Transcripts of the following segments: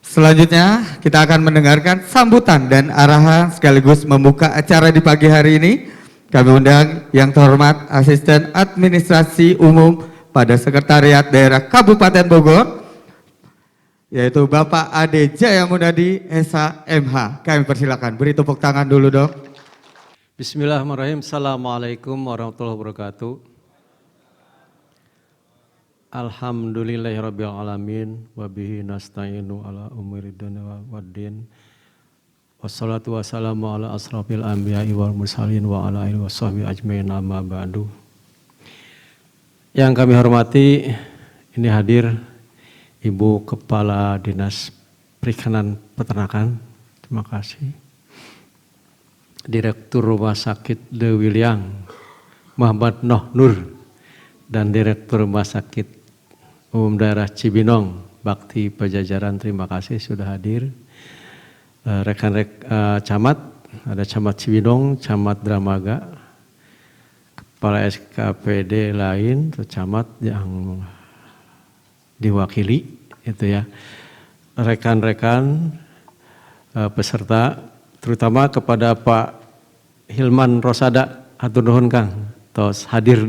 Selanjutnya kita akan mendengarkan sambutan dan arahan sekaligus membuka acara di pagi hari ini. Kami undang yang terhormat Asisten Administrasi Umum pada Sekretariat Daerah Kabupaten Bogor, yaitu Bapak Ade Jaya Mundadi SH MH. Kami persilakan, beri tepuk tangan dulu dong. Bismillahirrahmanirrahim. Assalamualaikum warahmatullahi wabarakatuh. Alhamdulillahirabbil alamin wa bihi nasta'inu ala umuri dunya waddin. Wassalatu wassalamu ala asrafil anbiya'i wal mursalin wa ala alihi washabbihi ajmain amma ba'du. Yang kami hormati, ini hadir Ibu Kepala Dinas Perikanan Peternakan. Terima kasih. Direktur Rumah Sakit Dewi Liang Muhammad Noh Nur dan Direktur Rumah Sakit Umum Daerah Cibinong Bakti Pajajaran, terima kasih sudah hadir. Rekan-rekan camat, ada Camat Cibinong, Camat Dramaga, Kepala SKPD lain, atau camat yang diwakili, itu ya. Rekan-rekan peserta, terutama kepada Pak Hilman Rosada, hatur nuhun Kang, tos hadir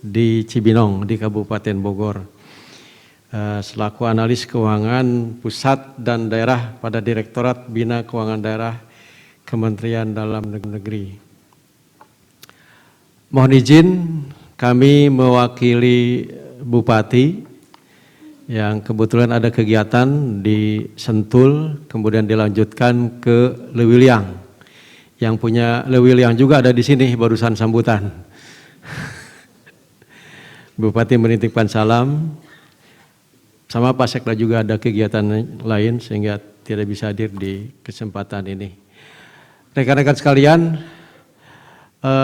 di Cibinong di Kabupaten Bogor. Selaku analis keuangan pusat dan daerah pada Direktorat Bina Keuangan Daerah Kementerian Dalam Negeri. Mohon izin kami mewakili Bupati yang kebetulan ada kegiatan di Sentul, kemudian dilanjutkan ke Lewiliang. Yang punya Lewiliang juga ada di sini barusan sambutan. Bupati menitipkan salam. Sama Pak Sekda juga ada kegiatan lain sehingga tidak bisa hadir di kesempatan ini. Rekan-rekan sekalian,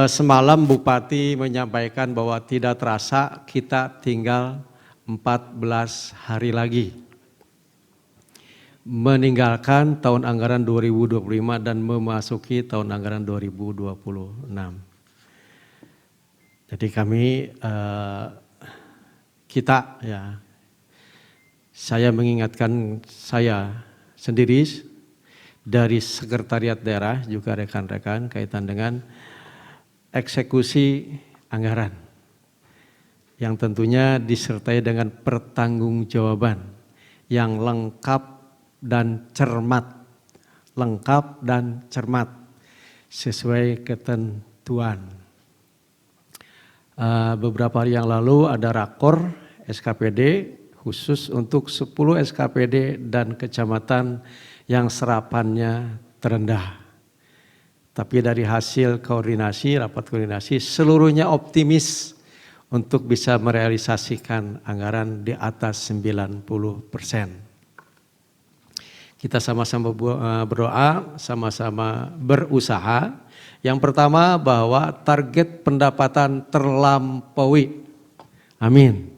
semalam Bupati menyampaikan bahwa tidak terasa kita tinggal 14 hari lagi meninggalkan tahun anggaran 2025 dan memasuki tahun anggaran 2026. Jadi kita ya, saya mengingatkan saya sendiri dari Sekretariat Daerah juga rekan-rekan kaitan dengan eksekusi anggaran yang tentunya disertai dengan pertanggungjawaban yang lengkap dan cermat, sesuai ketentuan. Beberapa hari yang lalu ada rakor SKPD khusus untuk 10 SKPD dan kecamatan yang serapannya terendah. Tapi dari hasil rapat koordinasi, seluruhnya optimis untuk bisa merealisasikan anggaran di atas 90%. Kita sama-sama berdoa, sama-sama berusaha. Yang pertama bahwa target pendapatan terlampaui. Amin.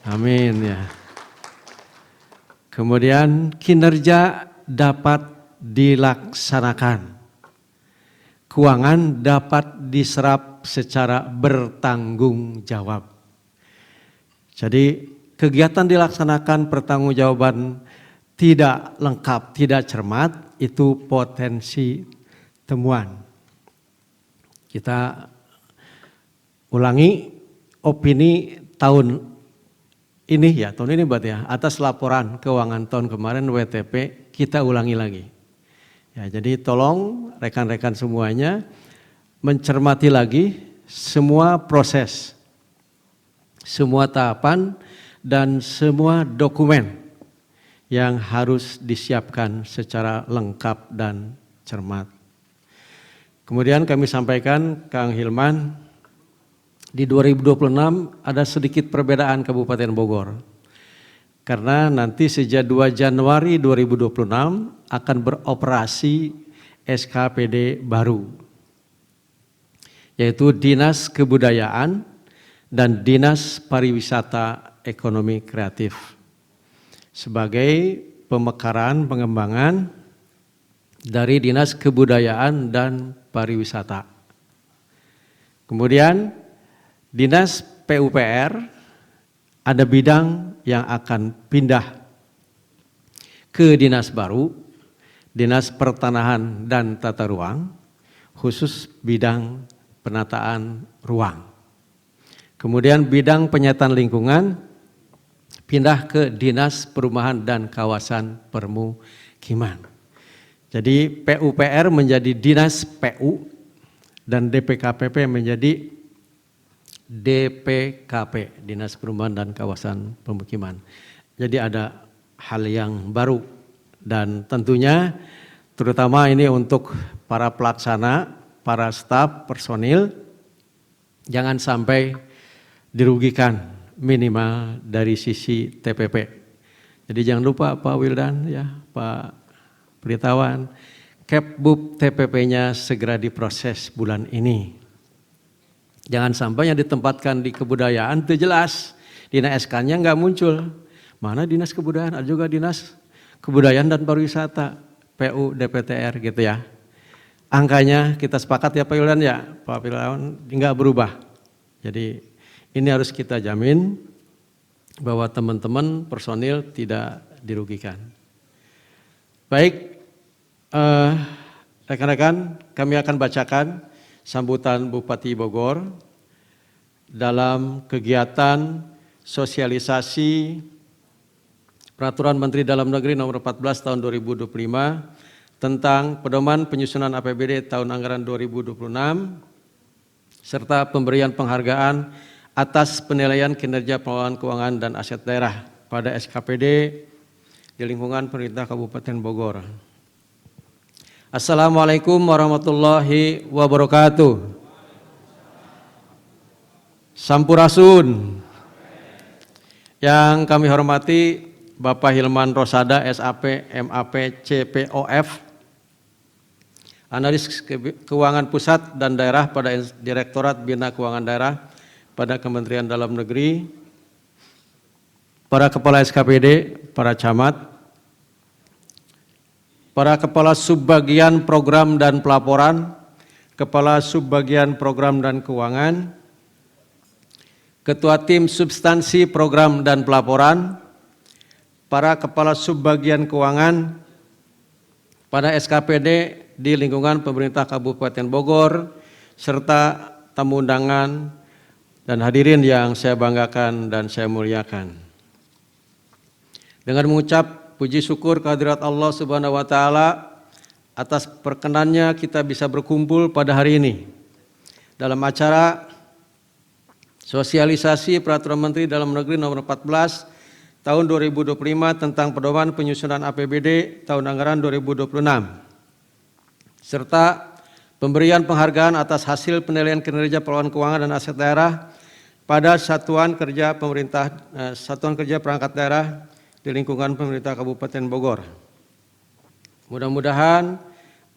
Amin ya. Kemudian kinerja dapat dilaksanakan. Keuangan dapat diserap secara bertanggung jawab. Jadi kegiatan dilaksanakan pertanggungjawaban tidak lengkap, tidak cermat, itu potensi temuan. Kita ulangi opini tahun ini ya, tahun ini berarti ya, atas laporan keuangan tahun kemarin WTP kita ulangi lagi. Ya, jadi tolong rekan-rekan semuanya mencermati lagi semua proses, semua tahapan dan semua dokumen yang harus disiapkan secara lengkap dan cermat. Kemudian kami sampaikan Kang Hilman, di 2026 ada sedikit perbedaan Kabupaten Bogor. Karena nanti sejak 2 Januari 2026 akan beroperasi SKPD baru. Yaitu Dinas Kebudayaan dan Dinas Pariwisata Ekonomi Kreatif. Sebagai pemekaran pengembangan dari Dinas Kebudayaan dan Pariwisata. Kemudian Dinas PUPR ada bidang yang akan pindah ke dinas baru, Dinas Pertanahan dan Tata Ruang, khusus bidang penataan ruang. Kemudian bidang penyataan lingkungan pindah ke Dinas Perumahan dan Kawasan Permukiman. Jadi PUPR menjadi Dinas PU dan DPKPP menjadi DPKP, Dinas Perumahan dan Kawasan Permukiman. Jadi ada hal yang baru dan tentunya terutama ini untuk para pelaksana, para staf, personil, jangan sampai dirugikan minimal dari sisi TPP. Jadi jangan lupa Pak Wildan, ya Pak Pritawan, Kepbub TPP-nya segera diproses bulan ini. Jangan sampai yang ditempatkan di kebudayaan itu jelas, dinas SK-nya nggak muncul. Mana dinas kebudayaan? Ada juga dinas kebudayaan dan pariwisata, PU, DPTR gitu ya. Angkanya kita sepakat ya Pak Wildan ya, Pak Pritawan, nggak berubah. Jadi ini harus kita jamin bahwa teman-teman personil tidak dirugikan. Baik, rekan-rekan, kami akan bacakan sambutan Bupati Bogor dalam kegiatan sosialisasi Peraturan Menteri Dalam Negeri Nomor 14 Tahun 2025 tentang pedoman penyusunan APBD tahun anggaran 2026 serta pemberian penghargaan atas penilaian kinerja pengelolaan keuangan dan aset daerah pada SKPD di lingkungan pemerintah Kabupaten Bogor. Assalamualaikum warahmatullahi wabarakatuh. Sampurasun. Yang kami hormati Bapak Hilman Rosada, SAP, MAP, CPOF, Analis Keuangan Pusat dan Daerah pada Direktorat Bina Keuangan Daerah pada Kementerian Dalam Negeri, para Kepala SKPD, para Camat, para Kepala Subbagian Program dan Pelaporan, Kepala Subbagian Program dan Keuangan, Ketua Tim Substansi Program dan Pelaporan, para Kepala Subbagian Keuangan pada SKPD di lingkungan pemerintah Kabupaten Bogor, serta tamu undangan dan hadirin yang saya banggakan dan saya muliakan. Dengan mengucap puji syukur kehadirat Allah Subhanahu wa Ta'ala atas perkenannya kita bisa berkumpul pada hari ini dalam acara sosialisasi Peraturan Menteri Dalam Negeri Nomor 14 Tahun 2025 tentang pedoman penyusunan APBD tahun anggaran 2026 serta pemberian penghargaan atas hasil penilaian kinerja pengelolaan keuangan dan aset daerah pada Satuan Kerja Perangkat Daerah di lingkungan pemerintah Kabupaten Bogor. Mudah-mudahan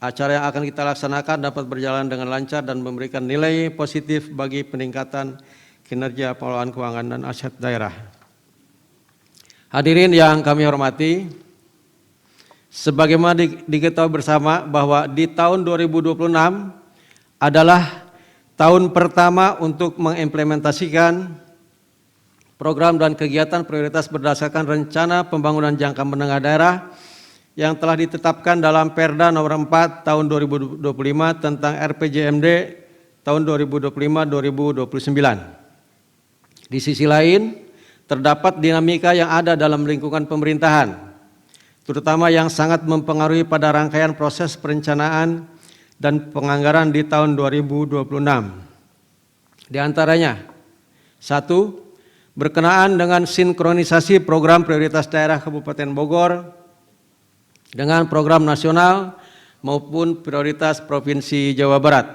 acara yang akan kita laksanakan dapat berjalan dengan lancar dan memberikan nilai positif bagi peningkatan kinerja pengelolaan keuangan dan aset daerah. Hadirin yang kami hormati, sebagaimana diketahui bersama bahwa di tahun 2026 adalah tahun pertama untuk mengimplementasikan program dan kegiatan prioritas berdasarkan rencana pembangunan jangka menengah daerah yang telah ditetapkan dalam Perda Nomor 4 Tahun 2025 tentang RPJMD tahun 2025-2029. Di sisi lain, terdapat dinamika yang ada dalam lingkungan pemerintahan, terutama yang sangat mempengaruhi pada rangkaian proses perencanaan dan penganggaran di tahun 2026. Di antaranya, 1. Berkenaan dengan sinkronisasi program prioritas daerah Kabupaten Bogor dengan program nasional maupun prioritas Provinsi Jawa Barat.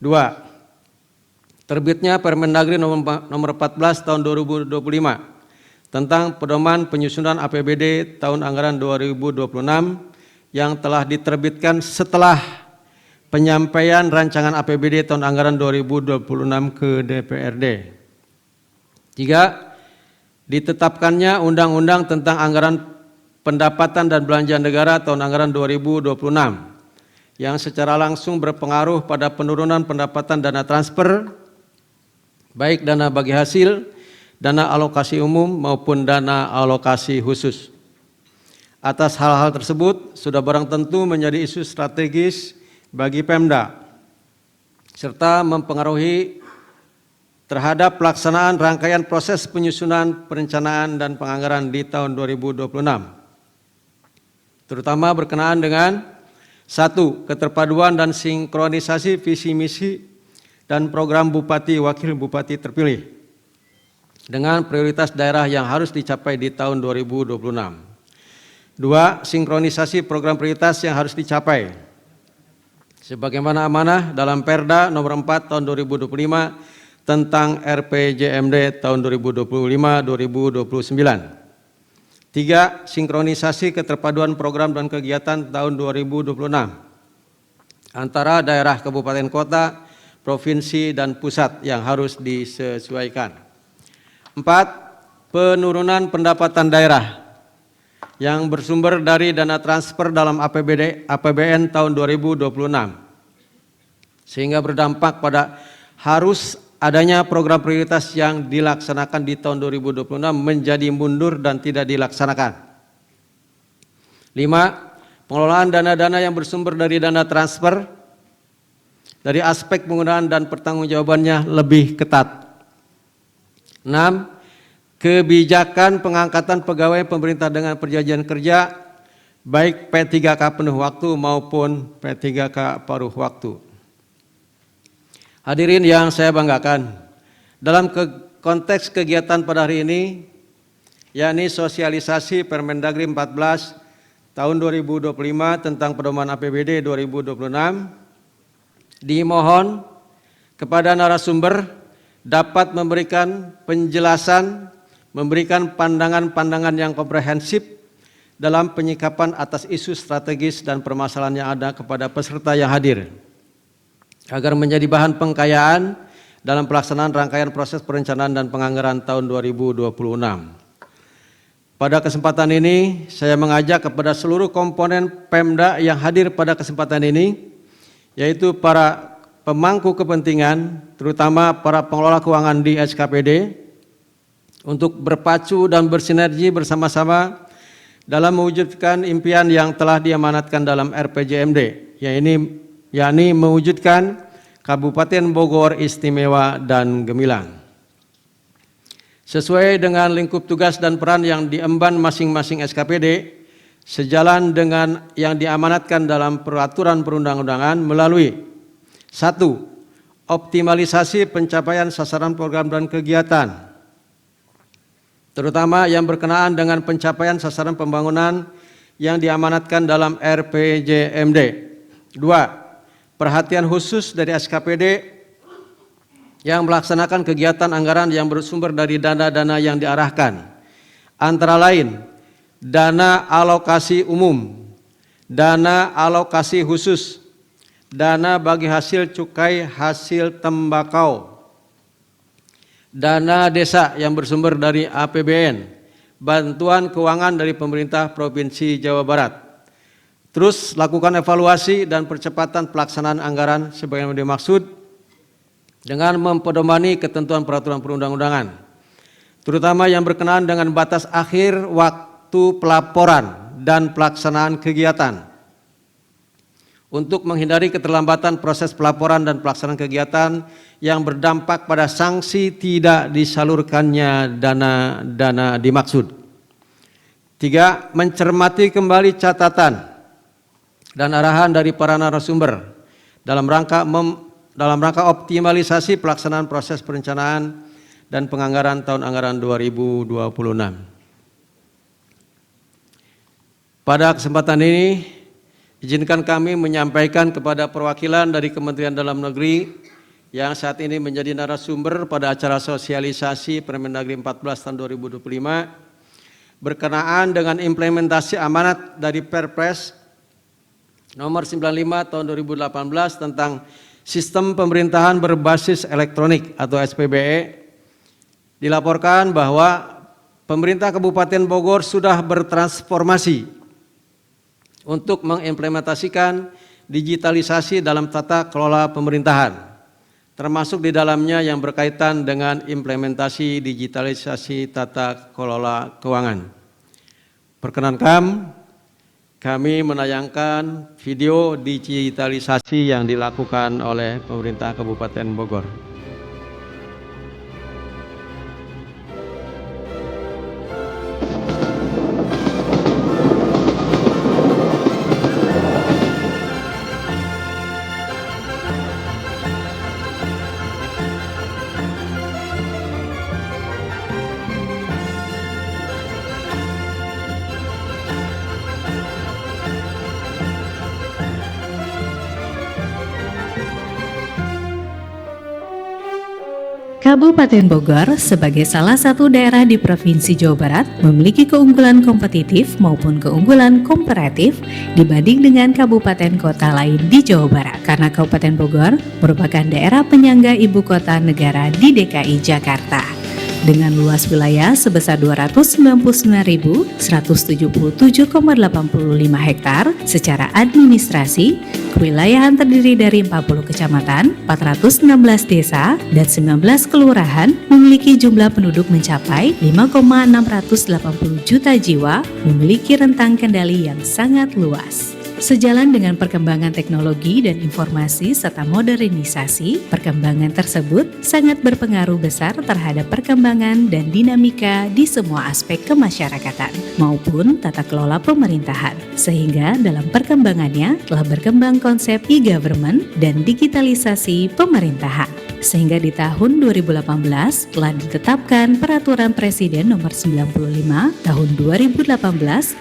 2. Terbitnya Permendagri nomor 14 tahun 2025 tentang pedoman penyusunan APBD tahun anggaran 2026 yang telah diterbitkan setelah penyampaian rancangan APBD tahun anggaran 2026 ke DPRD. 3. Ditetapkannya Undang-Undang tentang Anggaran Pendapatan dan Belanja Negara tahun anggaran 2026 yang secara langsung berpengaruh pada penurunan pendapatan dana transfer, baik dana bagi hasil, dana alokasi umum maupun dana alokasi khusus. atas hal-hal tersebut sudah barang tentu menjadi isu strategis bagi Pemda, serta mempengaruhi terhadap pelaksanaan rangkaian proses penyusunan perencanaan dan penganggaran di tahun 2026, terutama berkenaan dengan 1. Keterpaduan dan sinkronisasi visi misi dan program Bupati Wakil Bupati terpilih dengan prioritas daerah yang harus dicapai di tahun 2026. 2. Sinkronisasi program prioritas yang harus dicapai sebagaimana amanah dalam Perda nomor 4 tahun 2025 tentang RPJMD tahun 2025-2029. 3. Sinkronisasi keterpaduan program dan kegiatan tahun 2026 antara daerah, kabupaten, kota, provinsi, dan pusat yang harus disesuaikan. 4. Penurunan pendapatan daerah yang bersumber dari dana transfer dalam APBN tahun 2026 sehingga berdampak pada harus adanya program prioritas yang dilaksanakan di tahun 2026 menjadi mundur dan tidak dilaksanakan. 5. Pengelolaan dana-dana yang bersumber dari dana transfer dari aspek penggunaan dan pertanggungjawabannya lebih ketat. 6. Kebijakan pengangkatan pegawai pemerintah dengan perjanjian kerja baik P3K penuh waktu maupun P3K paruh waktu. Hadirin yang saya banggakan, dalam konteks kegiatan pada hari ini, yakni sosialisasi Permendagri 14 tahun 2025 tentang pedoman APBD 2026, dimohon kepada narasumber dapat memberikan penjelasan, memberikan pandangan-pandangan yang komprehensif dalam penyikapan atas isu strategis dan permasalahan yang ada kepada peserta yang hadir, agar menjadi bahan pengkayaan dalam pelaksanaan rangkaian proses perencanaan dan penganggaran tahun 2026. Pada kesempatan ini, saya mengajak kepada seluruh komponen Pemda yang hadir pada kesempatan ini, yaitu para pemangku kepentingan, terutama para pengelola keuangan di SKPD, untuk berpacu dan bersinergi bersama-sama dalam mewujudkan impian yang telah diamanatkan dalam RPJMD, yakni mewujudkan Kabupaten Bogor Istimewa dan Gemilang. Sesuai dengan lingkup tugas dan peran yang diemban masing-masing SKPD, sejalan dengan yang diamanatkan dalam peraturan perundang-undangan melalui 1. Optimalisasi pencapaian sasaran program dan kegiatan, terutama yang berkenaan dengan pencapaian sasaran pembangunan yang diamanatkan dalam RPJMD. 2. Perhatian khusus dari SKPD yang melaksanakan kegiatan anggaran yang bersumber dari dana-dana yang diarahkan, antara lain dana alokasi umum, dana alokasi khusus, dana bagi hasil cukai hasil tembakau, dana desa yang bersumber dari APBN, bantuan keuangan dari pemerintah Provinsi Jawa Barat. Terus lakukan evaluasi dan percepatan pelaksanaan anggaran sebagaimana dimaksud dengan mempedomani ketentuan peraturan perundang-undangan, terutama yang berkenaan dengan batas akhir waktu pelaporan dan pelaksanaan kegiatan, untuk menghindari keterlambatan proses pelaporan dan pelaksanaan kegiatan yang berdampak pada sanksi tidak disalurkannya dana dimaksud. 3. Mencermati kembali catatan dan arahan dari para narasumber dalam rangka optimalisasi pelaksanaan proses perencanaan dan penganggaran tahun anggaran 2026. Pada kesempatan ini, izinkan kami menyampaikan kepada perwakilan dari Kementerian Dalam Negeri yang saat ini menjadi narasumber pada acara sosialisasi Permendagri 14 tahun 2025 berkenaan dengan implementasi amanat dari Perpres nomor 95 tahun 2018 tentang Sistem Pemerintahan Berbasis Elektronik atau SPBE, dilaporkan bahwa pemerintah Kabupaten Bogor sudah bertransformasi untuk mengimplementasikan digitalisasi dalam tata kelola pemerintahan, termasuk di dalamnya yang berkaitan dengan implementasi digitalisasi tata kelola keuangan. Perkenankan kami menayangkan video digitalisasi yang dilakukan oleh pemerintah Kabupaten Bogor. Kabupaten Bogor sebagai salah satu daerah di Provinsi Jawa Barat memiliki keunggulan kompetitif maupun keunggulan komparatif dibanding dengan kabupaten kota lain di Jawa Barat. Karena Kabupaten Bogor merupakan daerah penyangga ibu kota negara di DKI Jakarta. Dengan luas wilayah sebesar 299.177,85 hektar secara administrasi, kewilayahan terdiri dari 40 kecamatan, 416 desa, dan 19 kelurahan memiliki jumlah penduduk mencapai 5,680 juta jiwa, memiliki rentang kendali yang sangat luas. Sejalan dengan perkembangan teknologi dan informasi serta modernisasi, perkembangan tersebut sangat berpengaruh besar terhadap perkembangan dan dinamika di semua aspek kemasyarakatan maupun tata kelola pemerintahan. Sehingga dalam perkembangannya telah berkembang konsep e-government dan digitalisasi pemerintahan. Sehingga di tahun 2018 telah ditetapkan Peraturan Presiden Nomor 95 Tahun 2018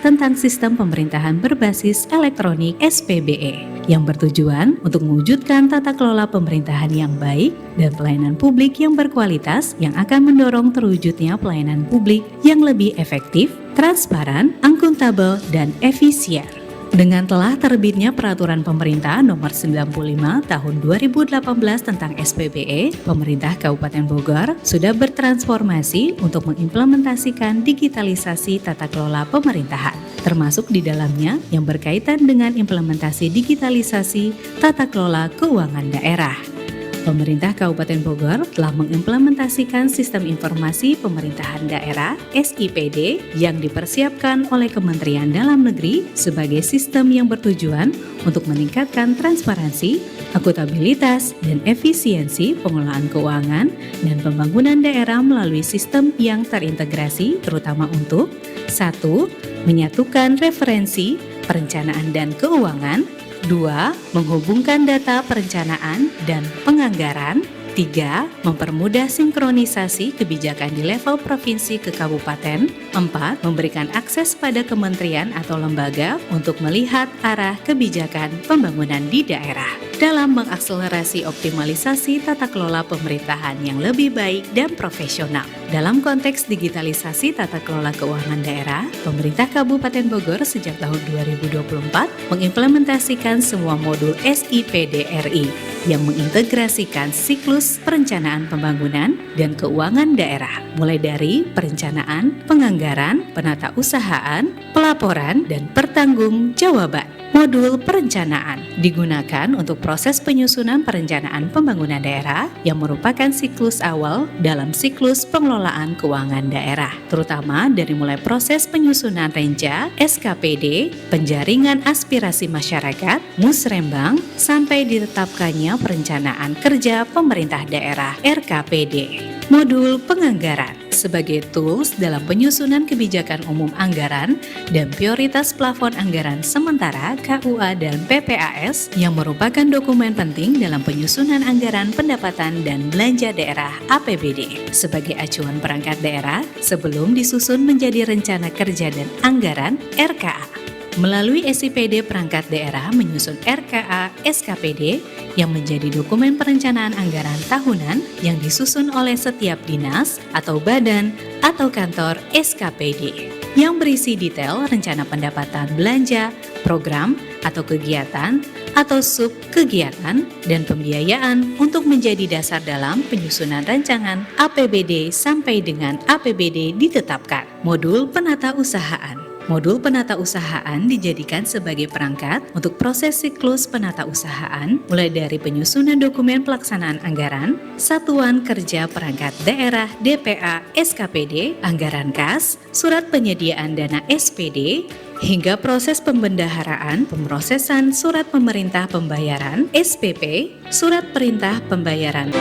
tentang Sistem Pemerintahan Berbasis Elektronik (SPBE) yang bertujuan untuk mewujudkan tata kelola pemerintahan yang baik dan pelayanan publik yang berkualitas yang akan mendorong terwujudnya pelayanan publik yang lebih efektif, transparan, akuntabel, dan efisien. Dengan telah terbitnya Peraturan Pemerintah Nomor 95 Tahun 2018 tentang SPBE, pemerintah Kabupaten Bogor sudah bertransformasi untuk mengimplementasikan digitalisasi tata kelola pemerintahan, termasuk di dalamnya yang berkaitan dengan implementasi digitalisasi tata kelola keuangan daerah. Pemerintah Kabupaten Bogor telah mengimplementasikan Sistem Informasi Pemerintahan Daerah (SIPD) yang dipersiapkan oleh Kementerian Dalam Negeri sebagai sistem yang bertujuan untuk meningkatkan transparansi, akuntabilitas, dan efisiensi pengelolaan keuangan dan pembangunan daerah melalui sistem yang terintegrasi terutama untuk 1. Menyatukan referensi, perencanaan dan keuangan. 2. Menghubungkan data perencanaan dan penganggaran. 3. Mempermudah sinkronisasi kebijakan di level provinsi ke kabupaten. 4. Memberikan akses pada kementerian atau lembaga untuk melihat arah kebijakan pembangunan di daerah dalam mengakselerasi optimalisasi tata kelola pemerintahan yang lebih baik dan profesional. Dalam konteks digitalisasi tata kelola keuangan daerah, pemerintah Kabupaten Bogor sejak tahun 2024 mengimplementasikan semua modul SIPD RI yang mengintegrasikan siklus perencanaan pembangunan dan keuangan daerah, mulai dari perencanaan, penganggaran, penatausahaan, pelaporan, dan pertanggungjawaban. Modul perencanaan digunakan untuk proses penyusunan perencanaan pembangunan daerah yang merupakan siklus awal dalam siklus pengelolaan keuangan daerah, terutama dari mulai proses penyusunan renja, SKPD, penjaringan aspirasi masyarakat, musrembang, sampai ditetapkannya perencanaan kerja pemerintah daerah (RKPD). Modul penganggaran sebagai tools dalam penyusunan kebijakan umum anggaran dan prioritas plafon anggaran sementara KUA dan PPAS yang merupakan dokumen penting dalam penyusunan anggaran pendapatan dan belanja daerah APBD sebagai acuan perangkat daerah sebelum disusun menjadi rencana kerja dan anggaran RKA. Melalui SIPD perangkat daerah menyusun RKA SKPD yang menjadi dokumen perencanaan anggaran tahunan yang disusun oleh setiap dinas atau badan atau kantor SKPD yang berisi detail rencana pendapatan belanja, program atau kegiatan atau sub kegiatan dan pembiayaan untuk menjadi dasar dalam penyusunan rancangan APBD sampai dengan APBD ditetapkan. Modul penatausahaan. Modul penatausahaan dijadikan sebagai perangkat untuk proses siklus penatausahaan mulai dari penyusunan dokumen pelaksanaan anggaran, satuan kerja perangkat daerah DPA SKPD, anggaran kas, surat penyediaan dana SPD, hingga proses pembendaharaan, pemrosesan surat pemerintah pembayaran, SPP, surat perintah pembayaran.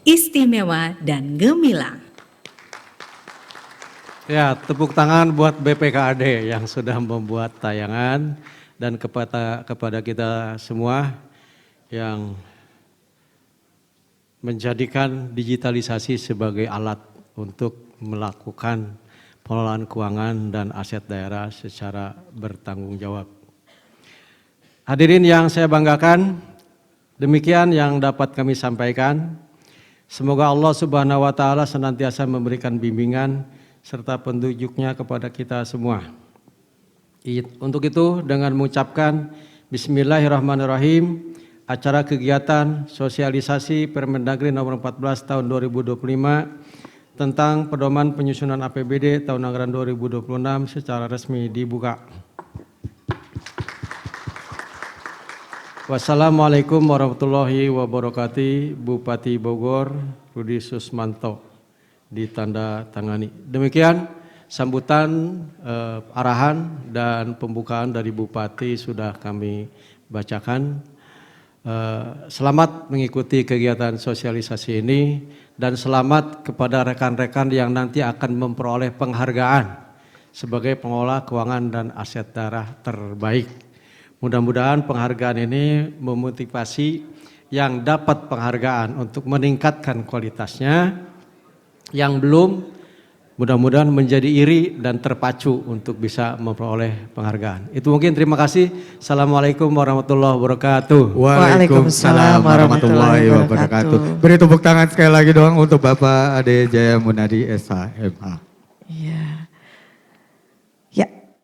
Istimewa dan gemilang. Ya, tepuk tangan buat BPKAD yang sudah membuat tayangan dan kepada kita semua yang menjadikan digitalisasi sebagai alat untuk melakukan pengelolaan keuangan dan aset daerah secara bertanggung jawab. Hadirin yang saya banggakan, demikian yang dapat kami sampaikan. Semoga Allah Subhanahu wa Ta'ala senantiasa memberikan bimbingan serta petunjuknya kepada kita semua. Untuk itu, dengan mengucapkan Bismillahirrahmanirrahim, acara kegiatan sosialisasi Permendagri nomor 14 tahun 2025 tentang pedoman penyusunan APBD tahun anggaran 2026 secara resmi dibuka. Wassalamualaikum warahmatullahi wabarakatuh. Bupati Bogor Rudi Susmanto ditandatangani. Demikian sambutan, arahan dan pembukaan dari Bupati sudah kami bacakan. Selamat mengikuti kegiatan sosialisasi ini dan selamat kepada rekan-rekan yang nanti akan memperoleh penghargaan sebagai pengelola keuangan dan aset daerah terbaik. Mudah-mudahan penghargaan ini memotivasi yang dapat penghargaan untuk meningkatkan kualitasnya, yang belum mudah-mudahan menjadi iri dan terpacu untuk bisa memperoleh penghargaan. Itu mungkin, terima kasih. Assalamualaikum warahmatullahi wabarakatuh. Waalaikumsalam warahmatullahi wabarakatuh. Beri tepuk tangan sekali lagi dong untuk Bapak Ade Jaya Munadi SH MA.